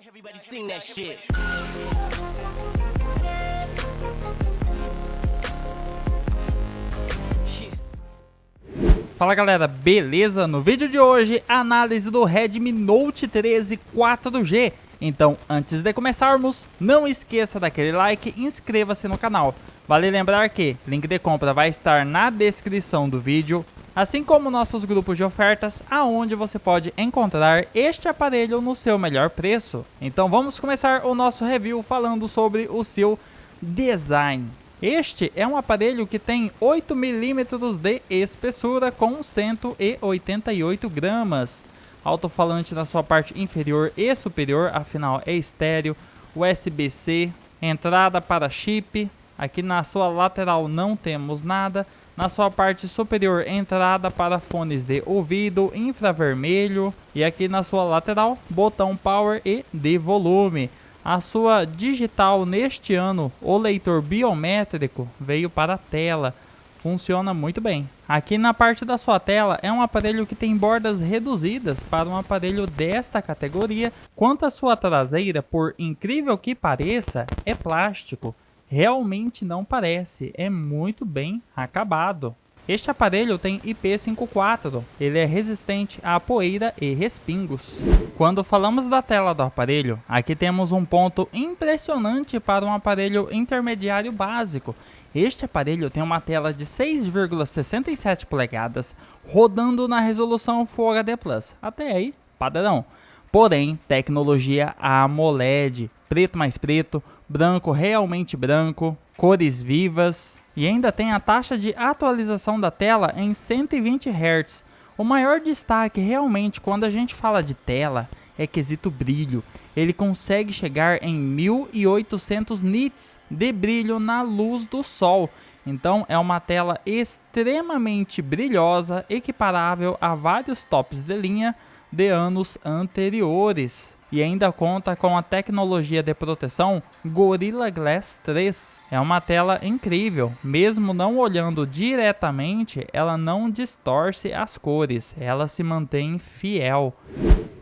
Everybody sing that shit. Fala galera, beleza? No vídeo de hoje, análise do Redmi Note 13 4G. Então, antes de começarmos, não esqueça daquele like e inscreva-se no canal. Vale lembrar que link de compra vai estar na descrição do vídeo, assim como nossos grupos de ofertas, aonde você pode encontrar este aparelho no seu melhor preço. Então vamos começar o nosso review falando sobre o seu design. Este é um aparelho que tem 8 mm de espessura com 188 gramas. Alto-falante na sua parte inferior e superior, afinal é estéreo, USB-C, entrada para chip. Aqui na sua lateral não temos nada. Na sua parte superior, entrada para fones de ouvido, infravermelho. E aqui na sua lateral, botão power e de volume. A sua digital neste ano, o leitor biométrico, veio para a tela. Funciona muito bem. Aqui na parte da sua tela é um aparelho que tem bordas reduzidas para um aparelho desta categoria. Quanto à sua traseira, por incrível que pareça, é plástico. Realmente não parece, é muito bem acabado. Este aparelho tem IP54, ele é resistente à poeira e respingos. Quando falamos da tela do aparelho, aqui temos um ponto impressionante para um aparelho intermediário básico. Este aparelho tem uma tela de 6,67 polegadas, rodando na resolução Full HD+, até aí padrão. Porém, tecnologia AMOLED, preto mais preto, branco realmente branco, cores vivas e ainda tem a taxa de atualização da tela em 120 Hz. O maior destaque realmente quando a gente fala de tela é quesito brilho. Ele consegue chegar em 1800 nits de brilho na luz do sol. Então é uma tela extremamente brilhosa, equiparável a vários tops de linha de anos anteriores. E ainda conta com a tecnologia de proteção Gorilla Glass 3. É uma tela incrível, mesmo não olhando diretamente, ela não distorce as cores, ela se mantém fiel.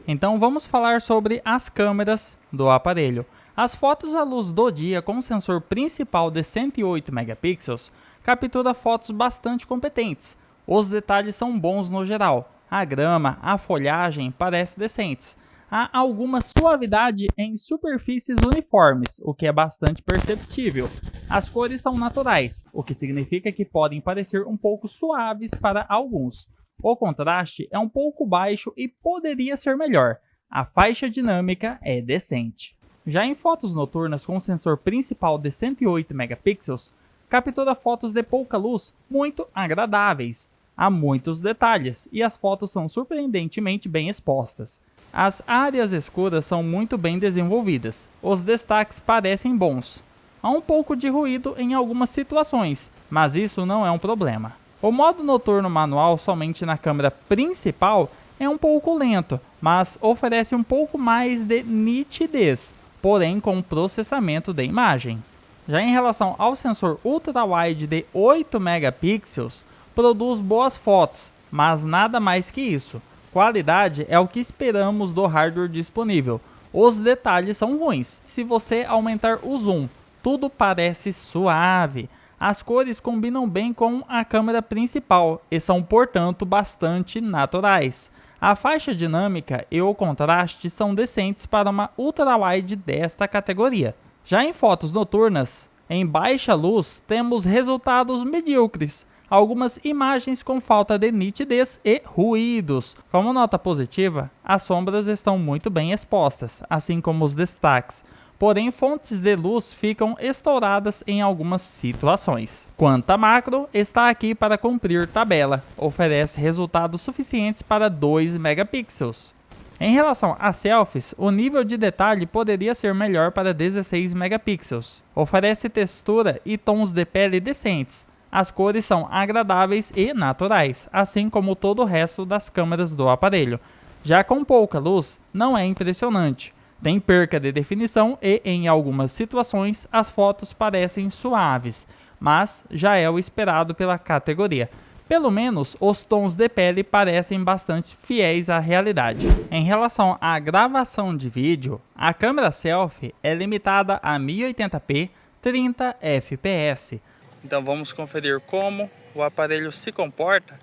Então vamos falar sobre as câmeras do aparelho. As fotos à luz do dia com sensor principal de 108 megapixels captura fotos bastante competentes. Os detalhes são bons no geral. A grama, a folhagem parecem decentes. Há alguma suavidade em superfícies uniformes, o que é bastante perceptível. As cores são naturais, o que significa que podem parecer um pouco suaves para alguns. O contraste é um pouco baixo e poderia ser melhor. A faixa dinâmica é decente. Já em fotos noturnas com sensor principal de 108 megapixels, captura fotos de pouca luz muito agradáveis. Há muitos detalhes e as fotos são surpreendentemente bem expostas. As áreas escuras são muito bem desenvolvidas, os destaques parecem bons. Há um pouco de ruído em algumas situações, mas isso não é um problema. O modo noturno manual somente na câmera principal é um pouco lento, mas oferece um pouco mais de nitidez, porém com processamento de imagem. Já em relação ao sensor ultra-wide de 8 megapixels, produz boas fotos, mas nada mais que isso. Qualidade é o que esperamos do hardware disponível. Os detalhes são ruins. Se você aumentar o zoom, tudo parece suave. As cores combinam bem com a câmera principal e são, portanto, bastante naturais. A faixa dinâmica e o contraste são decentes para uma ultra-wide desta categoria. Já em fotos noturnas, em baixa luz, temos resultados medíocres. Algumas imagens com falta de nitidez e ruídos. Como nota positiva, as sombras estão muito bem expostas, assim como os destaques. Porém, fontes de luz ficam estouradas em algumas situações. Quanto a macro, está aqui para cumprir tabela. Oferece resultados suficientes para 2 megapixels. Em relação a selfies, o nível de detalhe poderia ser melhor para 16 megapixels. Oferece textura e tons de pele decentes. As cores são agradáveis e naturais, assim como todo o resto das câmeras do aparelho. Já com pouca luz, não é impressionante. Tem perca de definição e, em algumas situações, as fotos parecem suaves, mas já é o esperado pela categoria. Pelo menos os tons de pele parecem bastante fiéis à realidade. Em relação à gravação de vídeo, a câmera selfie é limitada a 1080p 30 fps. Então vamos conferir como o aparelho se comporta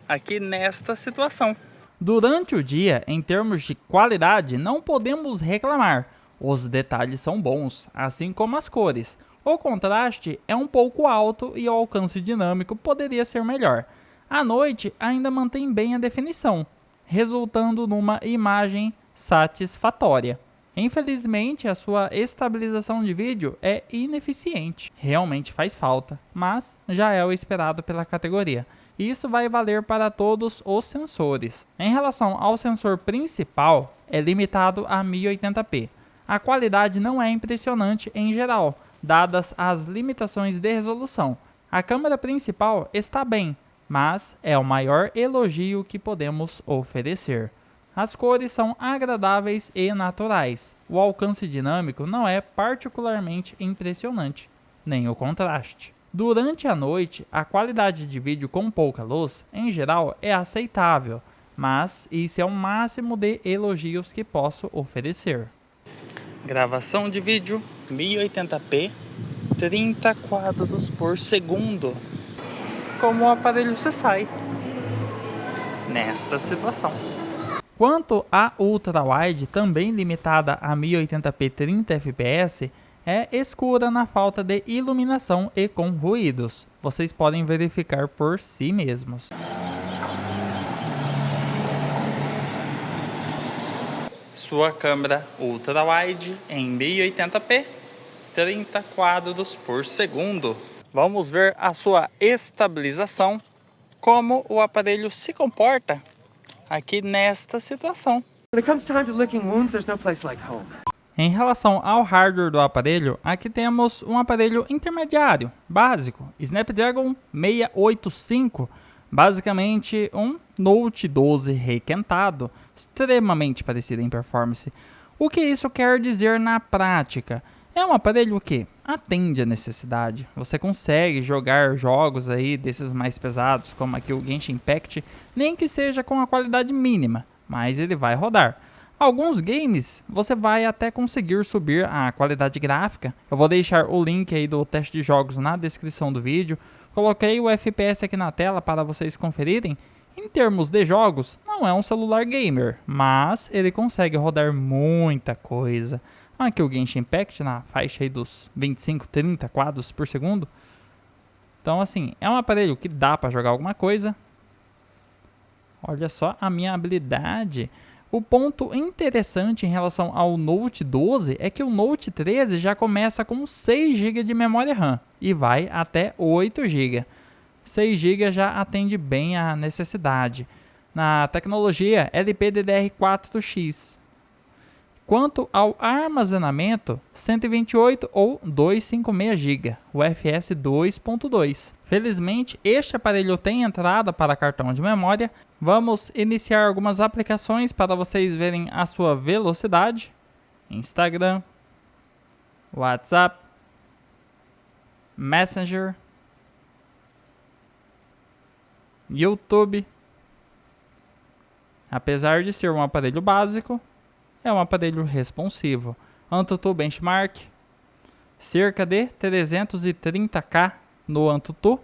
aqui nesta situação. Durante o dia, em termos de qualidade, não podemos reclamar. Os detalhes são bons, assim como as cores. O contraste é um pouco alto e o alcance dinâmico poderia ser melhor. À noite, ainda mantém bem a definição, resultando numa imagem satisfatória. Infelizmente, a sua estabilização de vídeo é ineficiente. Realmente faz falta, mas já é o esperado pela categoria. Isso vai valer para todos os sensores. Em relação ao sensor principal, é limitado a 1080p. A qualidade não é impressionante em geral, dadas as limitações de resolução. A câmera principal está bem, mas é o maior elogio que podemos oferecer. As cores são agradáveis e naturais. O alcance dinâmico não é particularmente impressionante, nem o contraste. Durante a noite, a qualidade de vídeo com pouca luz, em geral, é aceitável, mas isso é o máximo de elogios que posso oferecer. Gravação de vídeo 1080p, 30 quadros por segundo. Como o aparelho se sai nesta situação. Quanto à ultra-wide, também limitada a 1080p 30 fps, é escura na falta de iluminação e com ruídos. Vocês podem verificar por si mesmos. Sua câmera ultra-wide em 1080p, 30 quadros por segundo. Vamos ver a sua estabilização, como o aparelho se comporta aqui nesta situação. Em relação ao hardware do aparelho, aqui temos um aparelho intermediário, básico, Snapdragon 685, basicamente um Note 12 requentado, extremamente parecido em performance. O que isso quer dizer na prática? É um aparelho que atende a necessidade. Você consegue jogar jogos aí desses mais pesados, como aqui o Genshin Impact, nem que seja com a qualidade mínima, mas ele vai rodar. Alguns games você vai até conseguir subir a qualidade gráfica. Eu vou deixar o link aí do teste de jogos na descrição do vídeo. Coloquei o FPS aqui na tela para vocês conferirem. Em termos de jogos, não é um celular gamer, mas ele consegue rodar muita coisa. Aqui o Genshin Impact na faixa aí dos 25, 30 quadros por segundo. Então assim, é um aparelho que dá para jogar alguma coisa. Olha só a minha habilidade. O ponto interessante em relação ao Note 12 é que o Note 13 já começa com 6 GB de memória RAM e vai até 8 GB. 6 GB já atende bem à necessidade. Na tecnologia LPDDR4X. Quanto ao armazenamento, 128 ou 256 GB, UFS 2.2. Felizmente, este aparelho tem entrada para cartão de memória. Vamos iniciar algumas aplicações para vocês verem a sua velocidade. Instagram, WhatsApp, Messenger, YouTube. Apesar de ser um aparelho básico, é um aparelho responsivo. AnTuTu Benchmark, cerca de 330K no AnTuTu.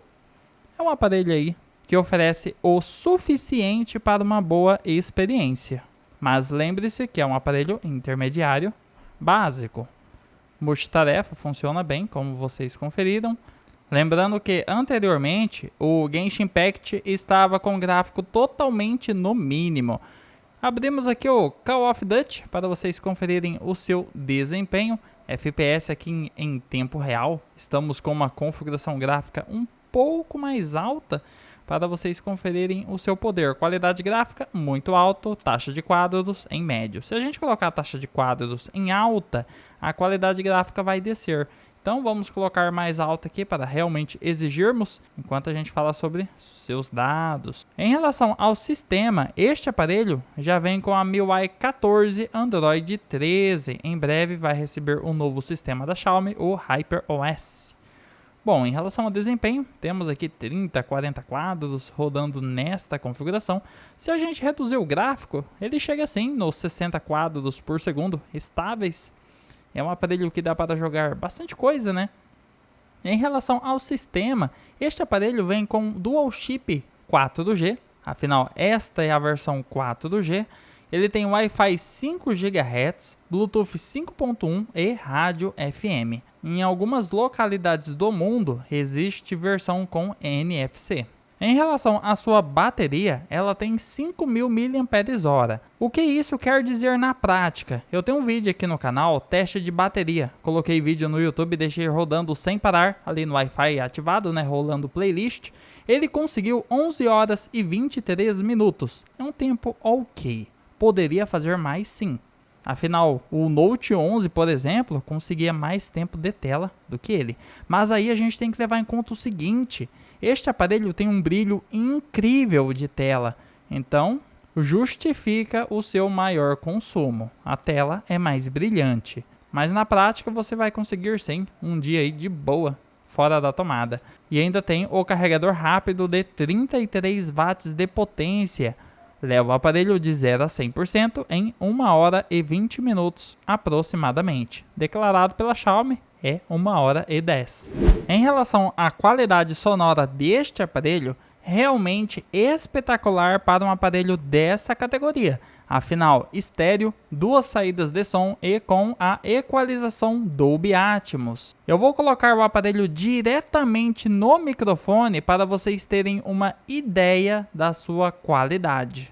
É um aparelho aí que oferece o suficiente para uma boa experiência. Mas lembre-se que é um aparelho intermediário básico. Multitarefa funciona bem, como vocês conferiram. Lembrando que anteriormente o Genshin Impact estava com gráfico totalmente no mínimo. Abrimos aqui o Call of Duty para vocês conferirem o seu desempenho. FPS aqui em tempo real. Estamos com uma configuração gráfica um pouco mais alta para vocês conferirem o seu poder. Qualidade gráfica muito alto, taxa de quadros em médio. Se a gente colocar a taxa de quadros em alta, a qualidade gráfica vai descer. Então vamos colocar mais alta aqui para realmente exigirmos, enquanto a gente fala sobre seus dados. Em relação ao sistema, este aparelho já vem com a MIUI 14 Android 13. Em breve vai receber um novo sistema da Xiaomi, o HyperOS. Bom, em relação ao desempenho, temos aqui 30, 40 quadros rodando nesta configuração. Se a gente reduzir o gráfico, ele chega assim nos 60 quadros por segundo, estáveis. É um aparelho que dá para jogar bastante coisa, né? Em relação ao sistema, este aparelho vem com Dual Chip 4G, afinal esta é a versão 4G. Ele tem Wi-Fi 5 GHz, Bluetooth 5.1 e rádio FM. Em algumas localidades do mundo, existe versão com NFC. Em relação à sua bateria, ela tem 5.000 mAh. O que isso quer dizer na prática? Eu tenho um vídeo aqui no canal, teste de bateria. Coloquei vídeo no YouTube e deixei rodando sem parar, ali no Wi-Fi ativado, né, rolando playlist. Ele conseguiu 11 horas e 23 minutos. É um tempo ok. Poderia fazer mais sim. Afinal, o Note 11, por exemplo, conseguia mais tempo de tela do que ele. Mas aí a gente tem que levar em conta o seguinte: este aparelho tem um brilho incrível de tela, então justifica o seu maior consumo. A tela é mais brilhante, mas na prática você vai conseguir sim um dia aí de boa, fora da tomada. E ainda tem o carregador rápido de 33 watts de potência. Leva o aparelho de 0 a 100% em 1 hora e 20 minutos aproximadamente. Declarado pela Xiaomi, é 1 hora e 10. Em relação à qualidade sonora deste aparelho, realmente espetacular para um aparelho desta categoria. Afinal, estéreo, 2 saídas de som e com a equalização Dolby Atmos. Eu vou colocar o aparelho diretamente no microfone para vocês terem uma ideia da sua qualidade.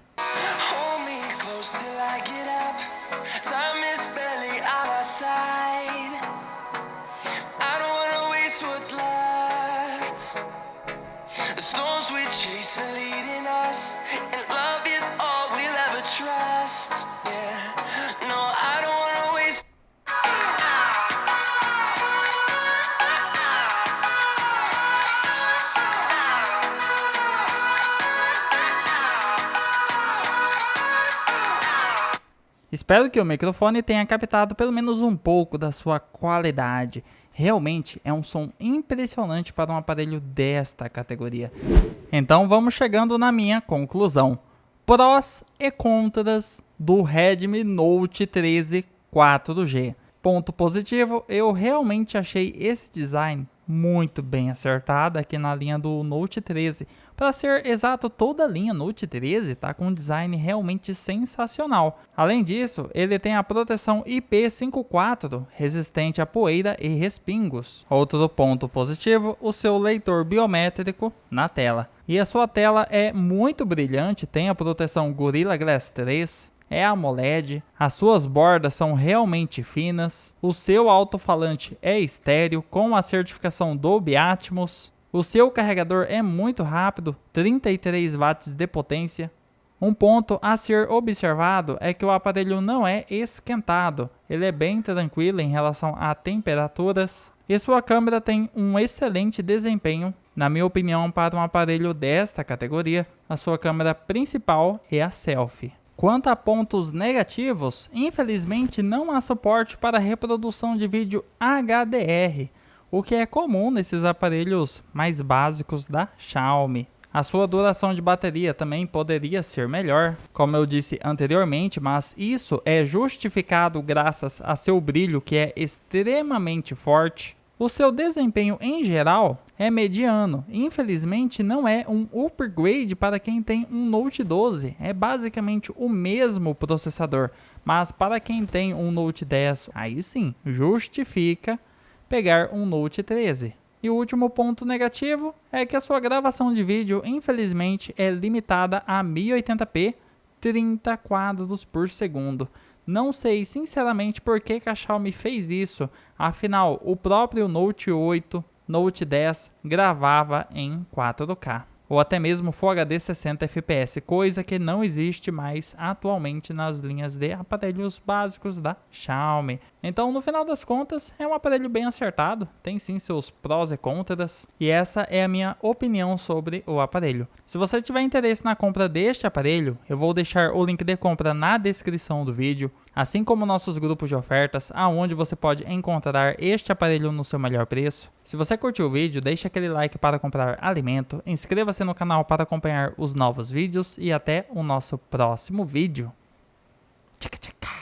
Espero que o microfone tenha captado pelo menos um pouco da sua qualidade. Realmente é um som impressionante para um aparelho desta categoria. Então vamos chegando na minha conclusão. Prós e contras do Redmi Note 13 4G. Ponto positivo, eu realmente achei esse design muito bem acertado aqui na linha do Note 13. Para ser exato, toda a linha Note 13 está com um design realmente sensacional. Além disso, ele tem a proteção IP54, resistente a poeira e respingos. Outro ponto positivo, o seu leitor biométrico na tela. E a sua tela é muito brilhante, tem a proteção Gorilla Glass 3. É AMOLED, as suas bordas são realmente finas, o seu alto-falante é estéreo com a certificação Dolby Atmos, o seu carregador é muito rápido, 33 watts de potência. Um ponto a ser observado é que o aparelho não é esquentado, ele é bem tranquilo em relação a temperaturas e sua câmera tem um excelente desempenho. Na minha opinião, para um aparelho desta categoria, a sua câmera principal é a selfie. Quanto a pontos negativos, infelizmente não há suporte para reprodução de vídeo HDR, o que é comum nesses aparelhos mais básicos da Xiaomi. A sua duração de bateria também poderia ser melhor, como eu disse anteriormente, mas isso é justificado graças a seu brilho que é extremamente forte. O seu desempenho em geral é mediano, infelizmente não é um upgrade para quem tem um Note 12, é basicamente o mesmo processador, mas para quem tem um Note 10, aí sim, justifica pegar um Note 13. E o último ponto negativo é que a sua gravação de vídeo infelizmente é limitada a 1080p, 30 quadros por segundo. Não sei sinceramente por que a Xiaomi fez isso, afinal o próprio Note 8, Note 10 gravava em 4K. Ou até mesmo Full HD 60 fps, coisa que não existe mais atualmente nas linhas de aparelhos básicos da Xiaomi. Então, no final das contas, é um aparelho bem acertado, tem sim seus prós e contras, e essa é a minha opinião sobre o aparelho. Se você tiver interesse na compra deste aparelho, eu vou deixar o link de compra na descrição do vídeo. assim como nossos grupos de ofertas, aonde você pode encontrar este aparelho no seu melhor preço. Se você curtiu o vídeo, deixe aquele like para comprar alimento, inscreva-se no canal para acompanhar os novos vídeos e até o nosso próximo vídeo. Tchaca, tchaca.